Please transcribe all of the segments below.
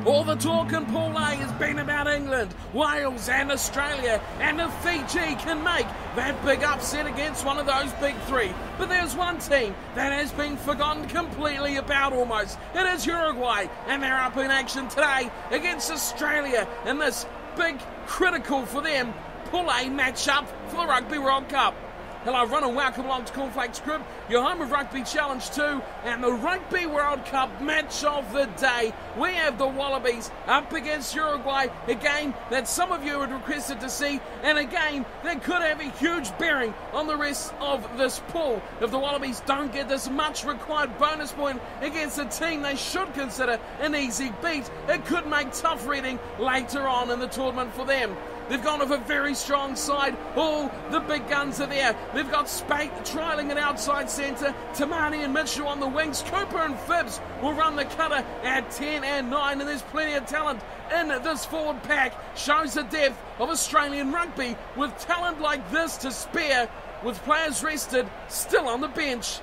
All the talk in Pool A has been about England, Wales and Australia, and if Fiji can make that big upset against one of those big three. But there's one team that has been forgotten completely about almost. It is Uruguay, and they're up in action today against Australia in this big, critical for them, Pool A match-up for the Rugby World Cup. Hello everyone and welcome along to Cornflakes Group, your home of Rugby Challenge 2 and the Rugby World Cup match of the day. We have the Wallabies up against Uruguay, a game that some of you had requested to see and a game that could have a huge bearing on the rest of this pool. If the Wallabies don't get this much required bonus point against a team they should consider an easy beat, it could make tough reading later on in the tournament for them. They've gone with a very strong side. All the big guns are there. They've got Spate trialling an outside centre. Tamani and Mitchell on the wings. Cooper and Phibbs will run the cutter at 10 and 9. And there's plenty of talent in this forward pack. Shows the depth of Australian rugby with talent like this to spare, with players rested, still on the bench.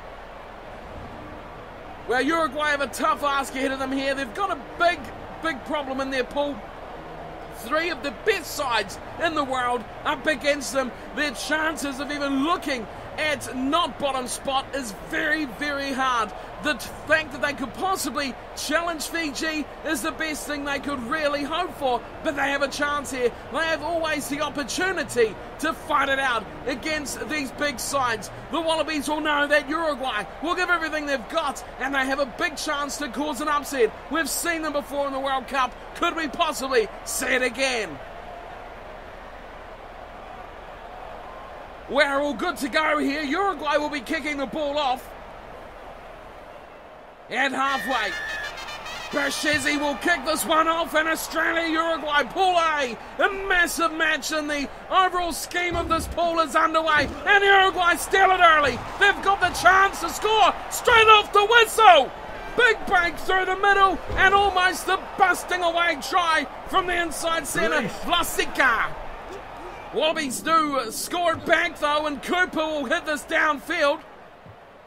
Well, Uruguay have a tough ask ahead of them here. They've got a big problem in their pool. Three of the best sides in the world up against them. Their chances of even looking at not bottom spot is very, very hard. The fact that they could possibly challenge Fiji is the best thing they could really hope for, but they have a chance here. They have always the opportunity to fight it out against these big sides. The Wallabies will know that Uruguay will give everything they've got, and they have a big chance to cause an upset. We've seen them before in the World Cup. Could we possibly see it again? We're all good to go here. Uruguay will be kicking the ball off at halfway. Bershezi will kick this one off, and Australia-Uruguay Pool A, a massive match in the overall scheme of this pool, is underway, and Uruguay steal it early. They've got the chance to score straight off the whistle. Big break through the middle, and almost the busting away try from the inside centre, Vlasica. Wallabies do score it back though, and Cooper will hit this downfield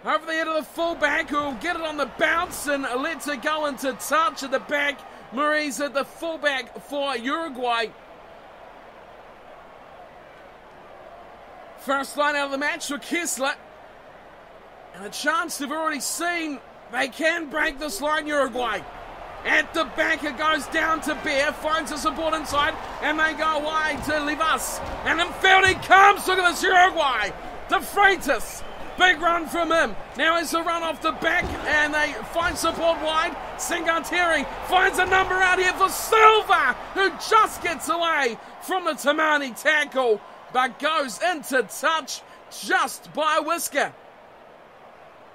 over the head of the fullback, who will get it on the bounce and lets it go into touch at the back. Maurice at the fullback for Uruguay. First line out of the match for Kessler, and a chance they've already seen. They can break this line, Uruguay. At the back it goes down to Bear, finds the support inside, and they go wide to Livas. And in field he comes, look at this Uruguay. De Freitas, big run from him. Now it's a run off the back, and they find support wide. Singateri finds a number out here for Silva, who just gets away from the Tamani tackle, but goes into touch just by a whisker.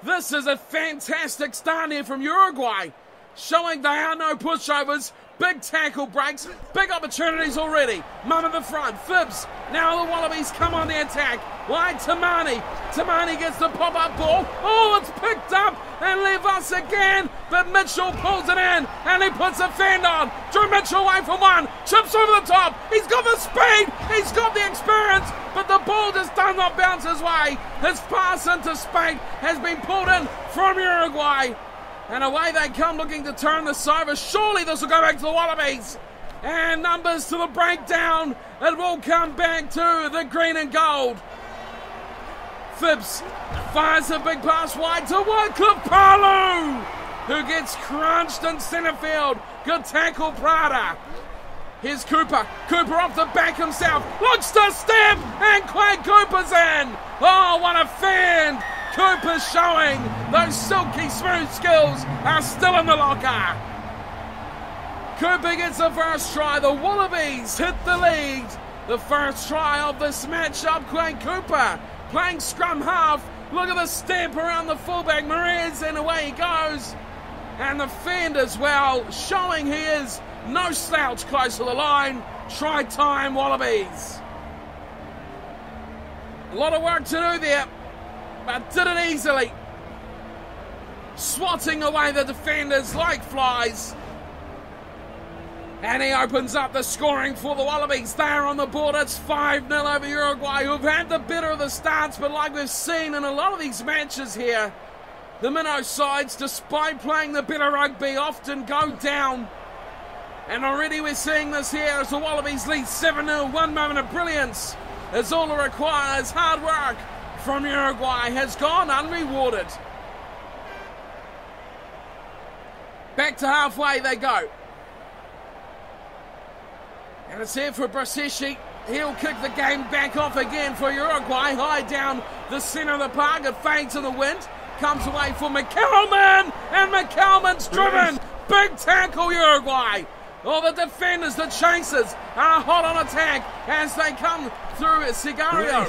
This is a fantastic start here from Uruguay, showing they are no pushovers. Big tackle breaks, big opportunities already. Mum at the front, Phibbs. Now the Wallabies come on the attack. Wide Tamani. Tamani gets the pop-up ball. Oh, it's picked up and leave us again. But Mitchell pulls it in and he puts a fend on. Drew Mitchell away from one. Chips over the top. He's got the speed. He's got the experience. But the ball just does not bounce his way. His pass into Spate has been pulled in from Uruguay. And away they come looking to turn this over. Surely this will go back to the Wallabies. And numbers to the breakdown. It will come back to the green and gold. Phibbs fires a big pass wide to Wycliffe Palu, who gets crunched in centre field. Good tackle, Prada. Here's Cooper. Cooper off the back himself. Looks to step, and Quade Cooper's in. Oh, what a fend. Cooper showing those silky smooth skills are still in the locker. Cooper gets the first try. The Wallabies hit the lead. The first try of this matchup. Quade Cooper playing scrum half. Look at the step around the fullback. Marez, and away he goes. And the fend as well, showing he is no slouch close to the line. Try time, Wallabies. A lot of work to do there, but did it easily. Swatting away the defenders like flies. And he opens up the scoring for the Wallabies. They're on the board. It's 5-0 over Uruguay, who've had the better of the starts, but like we've seen in a lot of these matches here, the minnow sides, despite playing the better rugby, often go down And already we're seeing this here as the Wallabies lead 7-0. One moment of brilliance is all it requires. Hard work from Uruguay has gone unrewarded. Back to halfway they go. And it's here for Brasheshi. He'll kick the game back off again for Uruguay. High down the centre of the park. It fades in the wind. Comes away for McCalman. And McCalman's driven. Big tackle, Uruguay. All the defenders, the chasers, are hot on attack as they come through Sigario.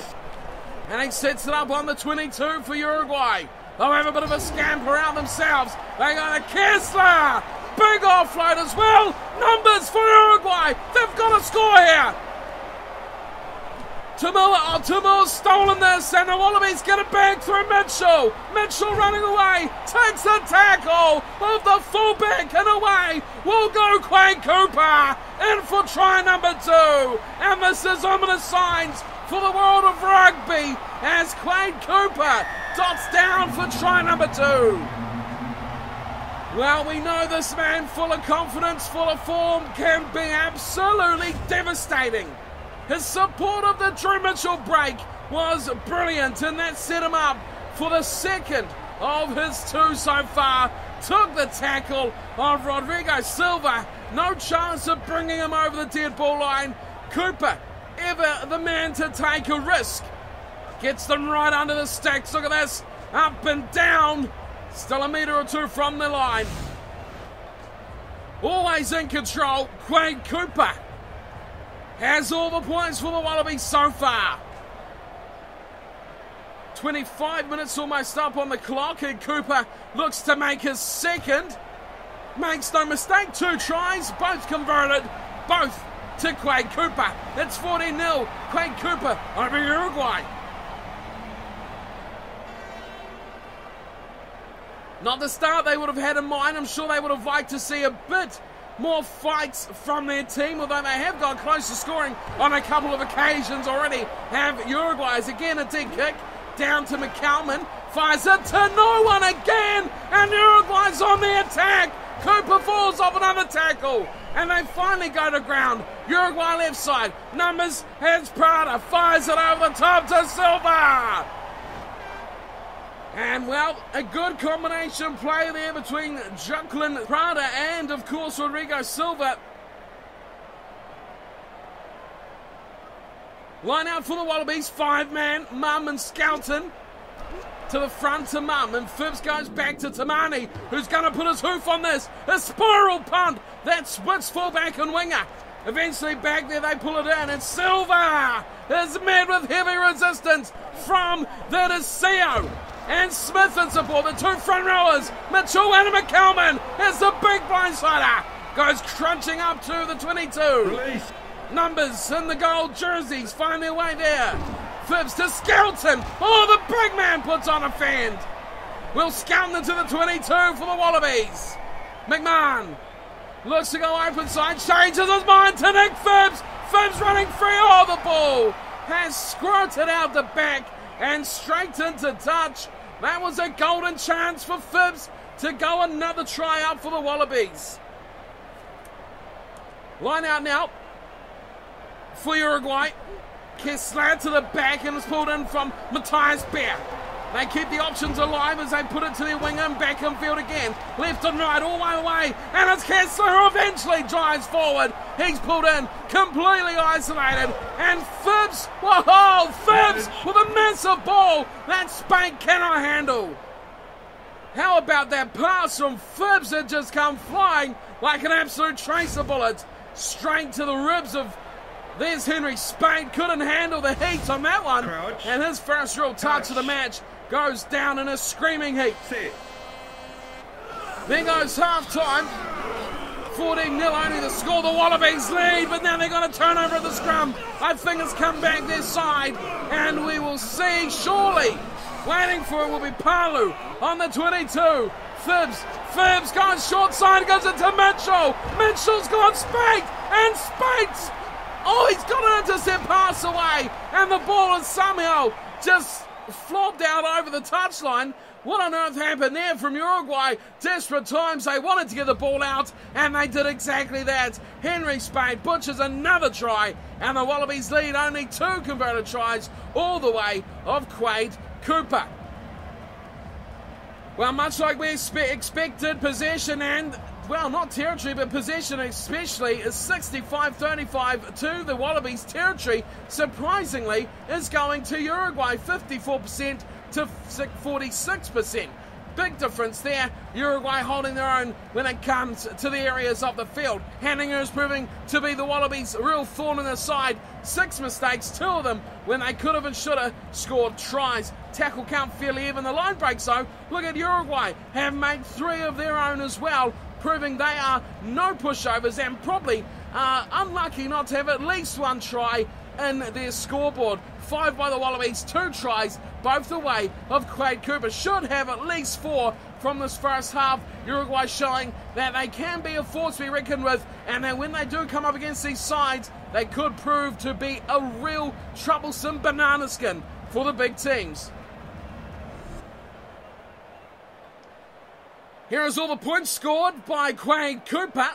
And he sets it up on the 22 for Uruguay. They'll have a bit of a scamper out themselves. They go to Kessler. Big offload as well. Numbers for Uruguay. They've got to score here. Tumu's stolen this, and the Wallabies get it back through Mitchell. Mitchell running away, takes the tackle of the fullback, and away will go Quade Cooper in for try number 2. And this is ominous signs for the world of rugby as Quade Cooper dots down for try number 2. Well, we know this man, full of confidence, full of form, can be absolutely devastating. His support of the Drew Mitchell break was brilliant, and that set him up for the second of his 2 so far. Took the tackle of Rodrigo Silva. No chance of bringing him over the dead ball line. Cooper, ever the man to take a risk. Gets them right under the sticks. Look at this. Up and down. Still a metre or 2 from the line. Always in control, Quade Cooper has all the points for the Wallabies so far. 25 minutes almost up on the clock, and Cooper looks to make his second. Makes no mistake, 2 tries, both converted, both to Quade Cooper. It's 14-0, Quade Cooper over Uruguay. Not the start they would have had in mind. I'm sure they would have liked to see a bit more fights from their team, although they have got close to scoring on a couple of occasions already. Have Uruguay's again a deep kick down to McCalman, fires it to no one again, and Uruguay's on the attack. Cooper falls off another tackle, and they finally go to ground. Uruguay left side, Numbers has Prada, fires it over the top to Silva. And, well, a good combination play there between Jacqueline Prada and, of course, Rodrigo Silva. Line out for the Wallabies, 5-man, Mum and Skelton. To the front to Mum, and Phibbs goes back to Tamani, who's going to put his hoof on this. A spiral punt that splits fullback and winger. Eventually back there, they pull it in, and Silva is met with heavy resistance from the Deseo. And Smith in support, the 2 front rowers, Mitchell and McCalman, is the big blindsider. Goes crunching up to the 22. Release. Numbers in the gold jerseys find their way there. Phibbs to Skelton. Oh, the big man puts on a fend. Will Skelton into the 22 for the Wallabies. McMahon looks to go open side, changes his mind to Nick Phibbs. Phibbs running free. Oh, the ball has squirted out the back and straight into touch. That was a golden chance for Phibbs to go another try up for the Wallabies. Line out now for Uruguay. Kessler to the back, and it's pulled in from Matthias Bear. They keep the options alive as they put it to their winger and back in field again. Left and right, all the way away. And it's Kessler who eventually drives forward. He's pulled in, completely isolated. And Phibbs, whoa, Phibbs with a massive ball that Spank cannot handle. How about that pass from Phibbs that just come flying like an absolute tracer bullet straight to the ribs of... There's Henry Spade, couldn't handle the heat on that one. Crouch. And his first real touch of the match goes down in a screaming heat. There goes half-time. 14-0 only the score. The Wallabies lead, but now they're going to turn over at the scrum. I think it's come back their side, and we will see surely. Waiting for it will be Palu on the 22. Phibbs goes short side, goes into Mitchell. Mitchell's got Spate, and Spate's... Oh, he's got an intercept pass away, and the ball is somehow just flopped out over the touchline. What on earth happened there from Uruguay? Desperate times, they wanted to get the ball out, and they did exactly that. Henry Spade butchers another try, and the Wallabies lead only 2 converted tries all the way of Quade Cooper. Well, much like we expected, possession and, well, not territory, but possession especially, is 65-35 to the Wallabies. Territory, surprisingly, is going to Uruguay, 54% to 46%. Big difference there. Uruguay holding their own when it comes to the areas of the field. Hanninger is proving to be the Wallabies' real thorn in the side. 6 mistakes, 2 of them when they could have and should have scored tries. Tackle count fairly even. The line breaks though. Look at Uruguay. Have made 3 of their own as well, proving they are no pushovers and probably unlucky not to have at least 1 try in their scoreboard. 5 by the Wallabies, 2 tries, both the way of Quade Cooper. Should have at least 4 from this first half. Uruguay showing that they can be a force to be reckoned with, and that when they do come up against these sides, they could prove to be a real troublesome banana skin for the big teams. Here is all the points scored by Quade Cooper.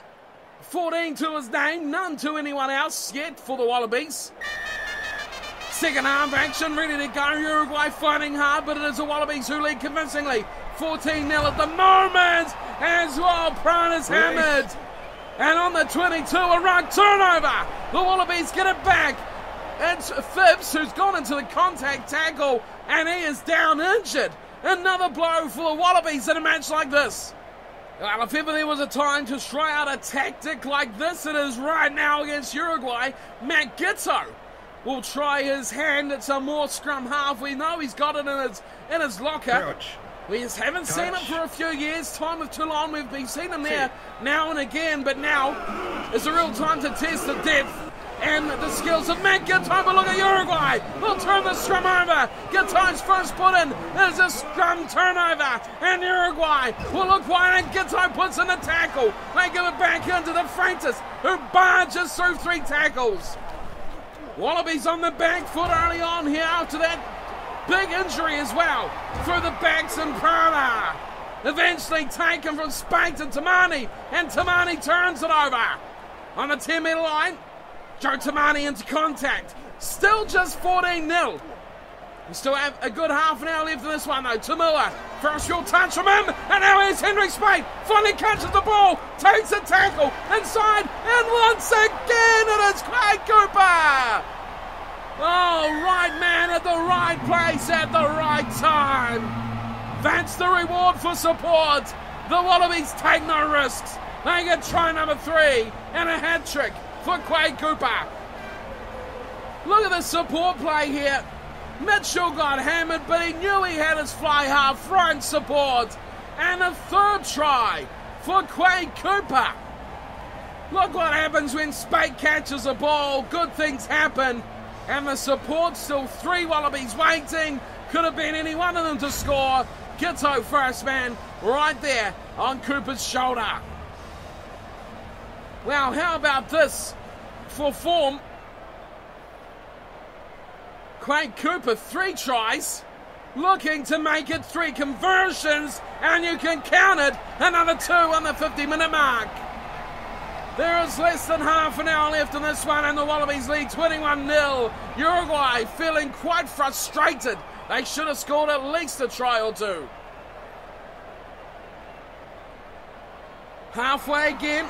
14 to his name, none to anyone else yet for the Wallabies. Second half action, ready to go. Uruguay fighting hard, but it is the Wallabies who lead convincingly. 14-0 at the moment, as well. Prine is hammered. And on the 22, a rug turnover. The Wallabies get it back. It's Phibbs who's gone into the contact tackle, and he is down injured. Another blow for the Wallabies in a match like this. Well, if ever there was a time to try out a tactic like this, it is right now against Uruguay. Matt Gitto will try his hand at some more scrum half. We know he's got it in his locker. Crouch. We just haven't seen it for a few years. Time with Toulon, we've been seeing him there now and again, but now is a real time to test the depth and the skills of Matt Gitto. But look at Uruguay. They'll turn the scrum over. Gitto's first put in is a scrum turnover, and Uruguay will look wide, and Gitto puts in a tackle. They give it back into the Freitas, who barges through 3 tackles. Wallabies on the back foot early on here after that big injury as well through the backs, and Prana eventually taken from Spade to Tamani, and Tamani turns it over on the 10-metre line. Joe Tamani into contact. Still just 14-0. We still have a good half an hour left in this one though. Tamua, first real touch from him, and now here's Henry Spade. Finally catches the ball, takes a tackle inside, and once again it is Quade Cooper. Oh, right man at the right place at the right time. That's the reward for support. The Wallabies take no risks. They get try number 3 and a hat trick for Quade Cooper. Look at the support play here. Mitchell got hammered, but he knew he had his fly half front support. And a 3rd try for Quade Cooper. Look what happens when Spade catches a ball. Good things happen. And the support, still 3 Wallabies waiting. Could have been any one of them to score. Gitto first man right there on Cooper's shoulder. Well, how about this for form? Quade Cooper, 3 tries, looking to make it 3 conversions, and you can count it, another 2 on the 50-minute mark. There is less than half an hour left in this one, and the Wallabies lead 21-0. Uruguay feeling quite frustrated. They should have scored at least a try or 2. Halfway again.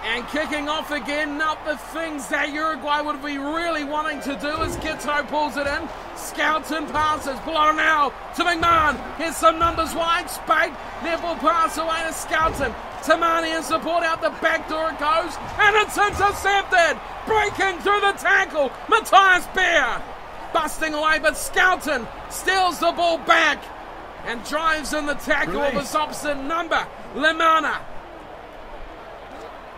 And kicking off again, not the things that Uruguay would be really wanting to do as Gitto pulls it in. Skelton passes, blown now to McMahon. Here's some numbers wide, Spade, Neville pass away to Skelton. Tamani in support, out the back door it goes, and it's intercepted. Breaking through the tackle, Matthias Beer. Busting away, but Skelton steals the ball back and drives in the tackle of his opposite number, Lemana.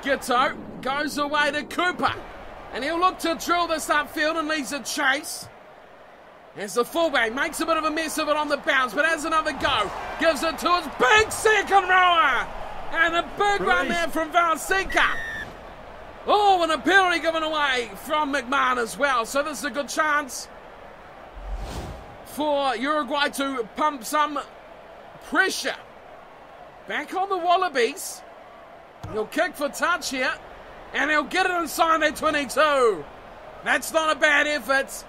Gitto goes away to Cooper, and he'll look to drill this upfield and leads a chase. As the fullback makes a bit of a mess of it on the bounce, but has another go. Gives it to his big second rower. And a big run there from Valsika. Oh, and a penalty given away from McMahon as well. So this is a good chance for Uruguay to pump some pressure back on the Wallabies. He'll kick for touch here, and he'll get it inside their 22. That's not a bad effort.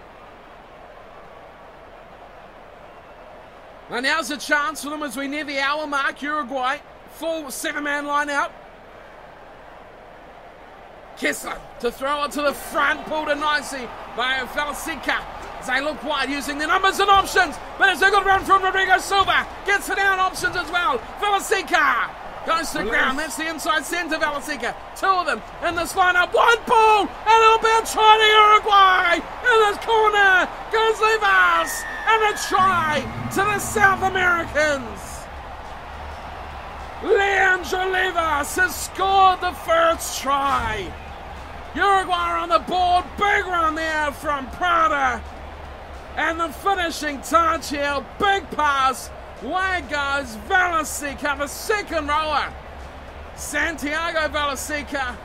And now's a chance for them as we near the hour mark. Uruguay, full 7-man line out. Kessler to throw it to the front, pulled in nicely by Valesica. As they look wide, using their numbers and options. But it's a good run from Rodrigo Silva. Gets it down, options as well. Valesica goes to the ground. That's the inside centre, Valesica. Two of them in this lineup. One ball, and it'll be a try to Uruguay. In this corner goes Livas. And a try to the South Americans. Leandro Livas has scored the first try. Uruguay on the board. Big run there from Prada. And the finishing touch here. Big pass. Way goes Valesica, the second rower. Santiago Valesica,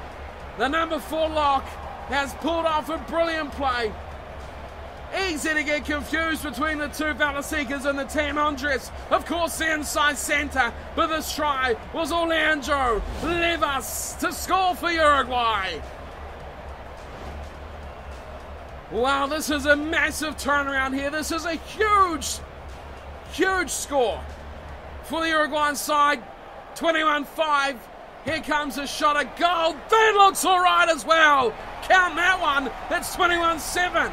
the number 4 lock, has pulled off a brilliant play. Easy to get confused between the two Valesicas and the Team Andres. Of course, the inside centre, but this try was Leandro Livas to score for Uruguay. Wow, this is a massive turnaround here. This is a huge score for the Uruguayan side. 21-5. Here comes a shot at goal. That looks all right as well. Count that one. That's 21-7.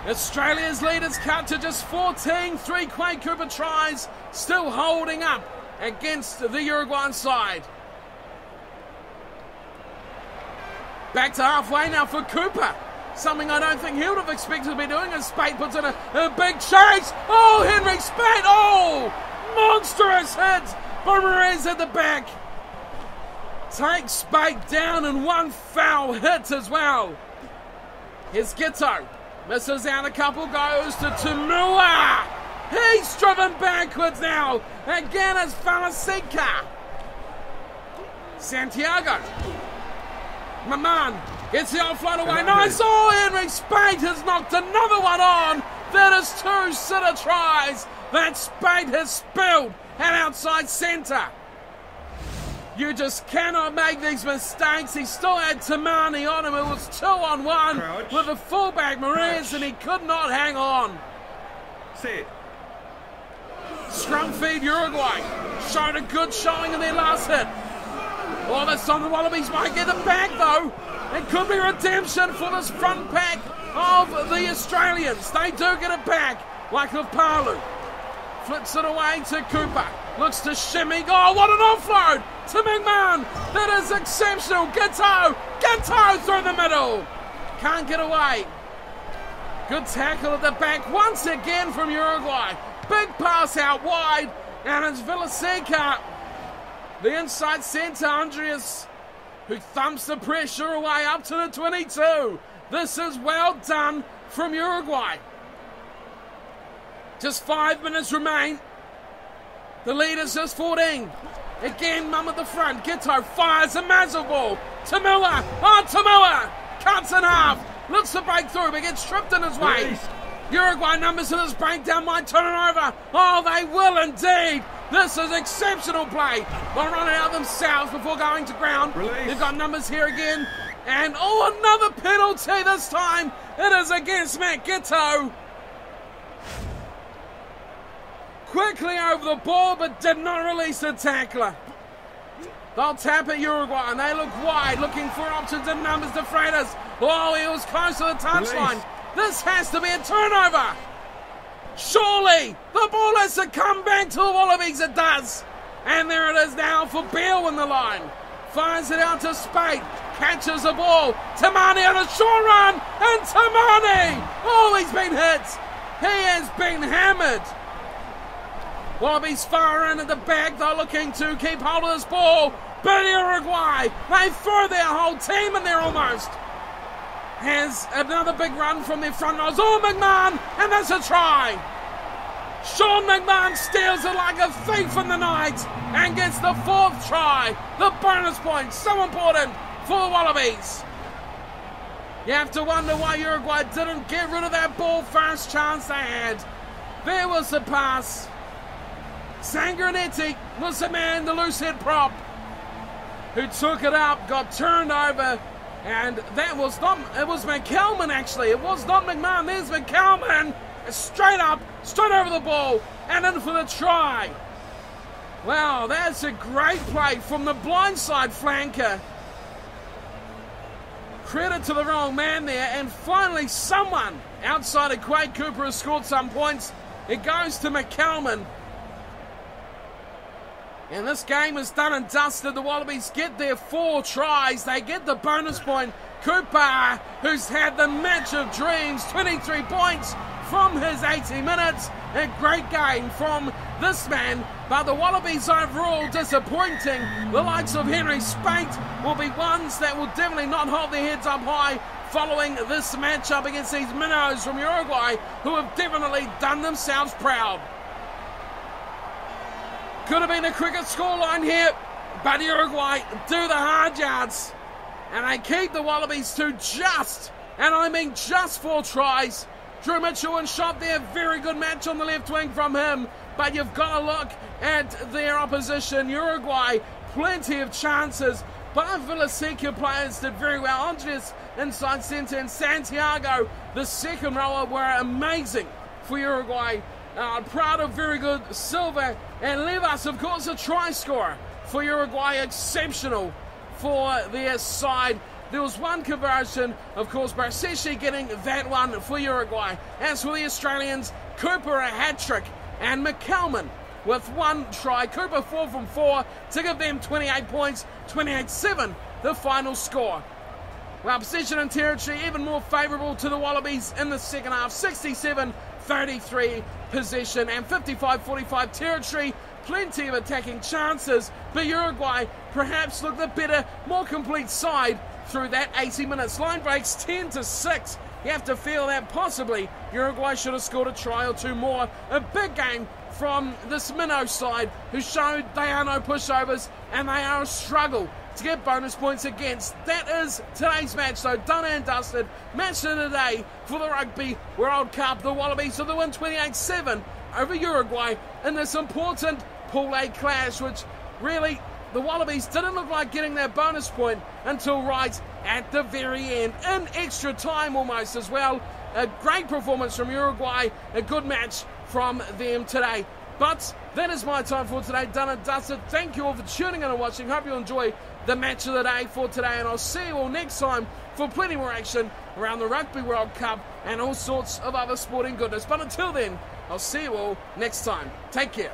Australia's lead is cut to just 14. 3 Quade Cooper tries, still holding up against the Uruguayan side. Back to halfway now for Cooper. Something I don't think he would have expected to be doing as Spate puts in a big chase. Oh, Henry Spate. Oh, monstrous hit. Bermudez at the back. Takes Spate down in one foul hit as well. Here's Gito. Misses out a couple, goes to Tamua. He's driven backwards now. Again as Valesica. Santiago. Maman gets the offload away. Nice. Oh, Henry Spate has knocked another one on. That is 2 sitter tries that Spate has spilled at outside centre. You just cannot make these mistakes. He still had Tamani on him. It was 2-on-1 with the fullback Mariz, and he could not hang on. Sit. Scrum feed Uruguay. Showed a good showing in their last hit. Oh, this time the Wallabies might get it back though. It could be redemption for this front pack of the Australians. They do get it back, like of Palu. Flips it away to Cooper. Looks to shimmy. Oh, what an offload to McMahon. That is exceptional. Gito through the middle. Can't get away. Good tackle at the back once again from Uruguay. Big pass out wide. And it's Valesica, the inside centre, Andreas, who thumps the pressure away up to the 22. This is well done from Uruguay. Just 5 minutes remain. The lead is just 14. Again, Mum at the front. Gito fires a massive ball. Tamua. Oh, Tamua cuts in half. Looks to break through, but gets tripped in his way. Release. Uruguay numbers in this breakdown might turn it over. Oh, they will indeed. This is exceptional play. They'll run it out themselves before going to ground. Release. They've got numbers here again. And, oh, another penalty this time. It is against Matt Gito. Quickly over the ball, but did not release the tackler. They'll tap at Uruguay, and they look wide, looking for options and numbers to Freitas. Oh, he was close to the touchline. This has to be a turnover. Surely, the ball has to come back to the Wallabies. It does. And there it is now for Beale in the line. Fires it out to Spate. Catches the ball. Tamani on a short run. And Tamani. Oh, he's been hit. He has been hammered. Wallabies far in at the back. They're looking to keep hold of this ball. But Uruguay, they throw their whole team in there almost. Has another big run from their front rows. Oh, McMahon, and that's a try. Sean McMahon steals it like a thief in the night and gets the 4th try. The bonus point, so important for the Wallabies. You have to wonder why Uruguay didn't get rid of that ball first chance they had. There was the pass. Sangranetti was the man, the loose head prop, who took it up, got turned over, and that was not, it was McCalman actually, it was not McMahon. There's McCalman, straight up, straight over the ball, and in for the try. Wow, that's a great play from the blindside flanker. Credit to the wrong man there, and finally someone outside of Quade Cooper has scored some points. It goes to McCalman. And this game is done and dusted. The Wallabies get their 4 tries. They get the bonus point. Cooper, who's had the match of dreams, 23 points from his 80 minutes. A great game from this man. But the Wallabies overall disappointing. The likes of Henry Spate will be ones that will definitely not hold their heads up high following this matchup against these minnows from Uruguay, who have definitely done themselves proud. Could have been a cricket scoreline here, but Uruguay do the hard yards. And they keep the Wallabies to just, and I mean just 4 tries. Drew Mitchell and shot there, very good match on the left wing from him. But you've got to look at their opposition. Uruguay, plenty of chances. Both Villaseca players did very well. Andres inside centre and Santiago, the second rower, were amazing for Uruguay. Prado, very good. Silva and Levas, of course, a try scorer for Uruguay. Exceptional for their side. There was one conversion, of course, Barseshi getting that one for Uruguay. As for the Australians, Cooper a hat-trick and McCalman with 1 try. Cooper 4 from 4 to give them 28 points, 28-7 the final score. Well, possession and territory even more favourable to the Wallabies in the second half. 67-33 possession and 55-45 territory. Plenty of attacking chances, but Uruguay perhaps looked the better, more complete side through that 80 minutes. Line breaks 10-6. You have to feel that possibly Uruguay should have scored a try or 2 more. A big game from this minnow side, who showed they are no pushovers and they are a struggle to get bonus points against. That is today's match, though, done and dusted. Match of the day for the Rugby World Cup. The Wallabies are the win 28-7 over Uruguay in this important Pool A clash, which really the Wallabies didn't look like getting their bonus point until right at the very end, in extra time almost as well. A great performance from Uruguay, a good match from them today. But that is my time for today, done and dusted. Thank you all for tuning in and watching. Hope you enjoy the match of the day for today, and I'll see you all next time for plenty more action around the Rugby World Cup and all sorts of other sporting goodness. But until then, I'll see you all next time. Take care.